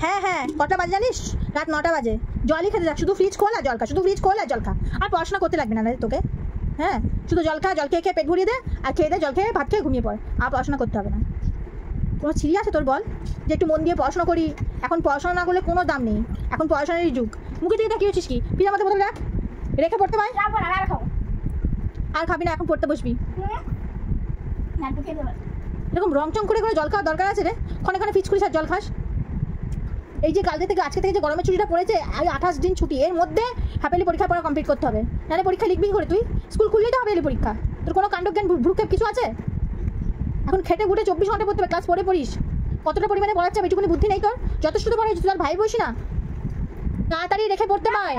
হ্যাঁ হ্যাঁ, কটা বাজে জানিস? রাত 9টা বাজে। জলই খেতে যাক, শুধু ফ্রিজ খোল আর জল খা, শুধু ফ্রিজ খোল আর জল খা। আর পড়াশোনা করতে লাগবে না তোকে। হ্যাঁ, শুধু জল খা, জল খেয়ে খেয়ে পেট ভরিয়ে দে, আর খেয়ে দে, জল খেয়ে ভাত খেয়ে ঘুমিয়ে পড়। আর পড়াশোনা করতে হবে না। কোনো ছিঁড়ি আছে তোর বল যে একটু মন দিয়ে পড়াশোনা করি? এখন পড়াশোনা না করলে কোনো দাম নেই, এখন পড়াশোনারই যুগ। মুখে দিয়ে তাকিয়ে হচ্ছিস কি? পিজার মধ্যে বোতল রাখ, রেখে পড়তে পাই। আর খাবি না, এখন পড়তে বসবি। এরকম রং চং করে করে জল খাওয়ার দরকার আছে রে? ক্ষণে ক্ষণে ফিচ করিস আর জল খাস। এই যে কালকে থেকে আজকে থেকে যে গরমের ছুটিটা পড়েছে, 28 দিন ছুটি, এর মধ্যে হাফেলি পরীক্ষা পড়া কমপ্লিট করতে হবে, নাহলে পরীক্ষা লিখবি করে তুই? স্কুল খুললেই তো হাফেলি পরীক্ষা। তোর কোনো কাণ্ডজ্ঞান ভ্রুক্ষেপ কিছু আছে? এখন খেটে গুটে 24 ঘন্টা পড়তে হবে, ক্লাস 4 পড়িস। কতটা পরিমাণে পড়াচ্ছে এটুকুনি বুদ্ধি নেই তোর? যথেষ্ট তো পড়াচ্ছিস, তোর ভাই বসি না, তাড়াতাড়ি রেখে পড়তে পায়।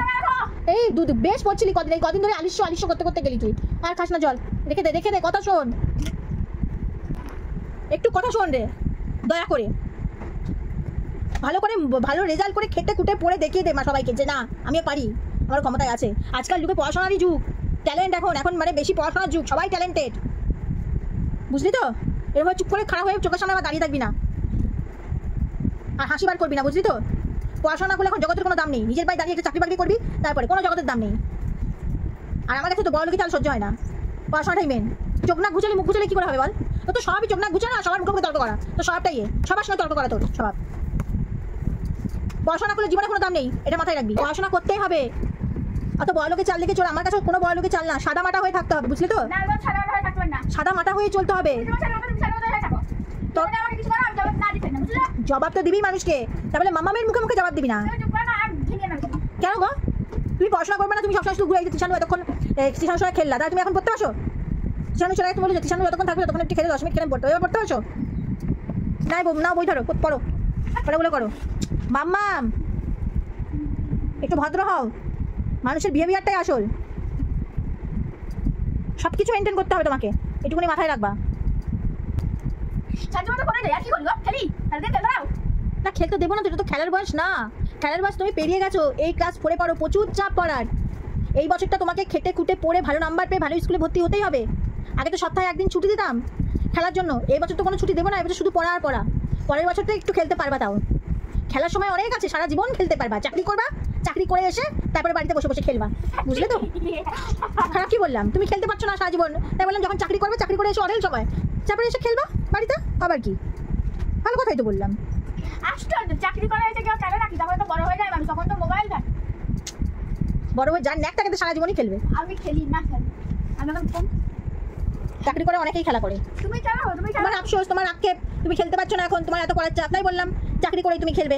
এই বেশ পড়ছিলি কদিন, এই কদিন ধরে আলিস্য করতে করতে গেলি তুই। আর খাস না জল, রেখে দে, কথা শোন, একটু কথা শোন রে দয়া করে। ভালো করে ভালো রেজাল্ট করে খেটে খুটে পড়ে দেখিয়ে দে মা সবাইকে যে না আমিও পারি, আমার ক্ষমতায় আছে। আজকাল যুগে পড়াশোনারই যুগ, ট্যালেন্ট এখন মানে বেশি পড়াশোনার যুগ, সবাই ট্যালেন্টেড, বুঝলি তো? এরকম চুপ করে খারাপ হয়ে চোখের সামনে আবার দাঁড়িয়ে থাকবি না, আর হাসি বার করবি না, বুঝলি তো? পড়াশোনা করলে এখন জগতের কোনো দাম নেই, নিজের পায়ে দাঁড়িয়ে একটা চাকরি বাকরি করবি, তারপরে কোনো জগতের দাম নেই। আর আমার কাছে তো বড় লোকের চাল সহ্য হয় না, পড়াশোনাটাই মেন। চোখ নাক ঘুচালে মুখ ঘুচালে কী করে হবে বল? তো সবই চোখ নাক ঘুচানো আর সবার মুখে মুখে তর্ক করা, তো সবটাই সবার সঙ্গে তর্ক করা তোর স্বভাব। পড়াশোনা করলে জীবনে কোনো দাম নেই, এটা মাথায় রাখবি। পড়াশোনা করতেই হবে। অত বড় লোকের চাল দেখে চল, আমার কাছে কোনো বড় লোকের চাল না, সাদা মাটা হয়ে থাকতে হবে, বুঝলি তো? সাদা মাটা হয়ে চলতে হবে। জবাব তো দিবি মানুষকে, তাহলে মামামের মুখে মুখে জবাব দিবি না। কেন গো? তুমি পড়াশোনা করবে না? তুমি সবসময় শুধু ঘুরে টিশানু এতক্ষণ টিশানুর সঙ্গে খেললা, তাহলে তুমি এখন পড়তে পারছো? টিশানু চলে তুমি বলে টিশানু যতক্ষণ থাকবে ততক্ষণ একটু খেলে 10 মিনিট খেলে পড়তে, এবার পড়তে পারছো? না বই ধরো, পড়ো, পড়াগুলো করো। মাম্মাম একটু ভদ্র হও, মানুষের বিহেভিয়ারটাই আসল, সব কিছু মেনটেন করতে হবে তোমাকে, এটুকুনি মাথায় রাখবা। না খেলতে দেবো না তো, এটা তো খেলার বয়স না, খেলার বয়স তুমি পেরিয়ে গেছো। এই ক্লাস 4 পড়ো, প্রচুর চাপ পড়ার। এই বছরটা তোমাকে খেটে খুটে পড়ে ভালো নাম্বার পেয়ে ভালো স্কুলে ভর্তি হতেই হবে। আগে তো সপ্তাহে একদিন ছুটি দিতাম খেলার জন্য, এই বছর তো কোনো ছুটি দেবো না, এবছর শুধু পড়া আর পড়া। পরের বছরটা একটু খেলতে পারবা, তাও খেলার সময় অনেক আছে, সারা জীবন খেলতে পারবা। চাকরি করবা, চাকরি করে এসে তারপরে বাড়িতে বসে বসে খেলবা, বুঝলে তো? খারাপ কি বললাম? তুমি খেলতে পারছো না সারা জীবন, তাই বললাম যখন চাকরি করবে, চাকরি করে এসে অঢেল সময় তারপরে এসে খেলবা বাড়িতে, আবার কি? ভালো কথাই তো বললাম। চাকরি করে এসে কেউ খেলে নাকি? তখন তো বড় হয়ে যায় মানুষ, তখন তো মোবাইল দেয়। বড় হয়ে যান একটা কিন্তু সারা জীবনই খেলবে। আমি খেলি না, আমি এখন চাকরি করে অনেকেই খেলা করে। তুমি খেলো, তোমার আফসোস, তোমার আক্ষেপ, তুমি খেলতে পারছো না এখন, তোমার এত পড়ার চাপ। তাই বললাম চাকরি করেই তুমি খেলবে।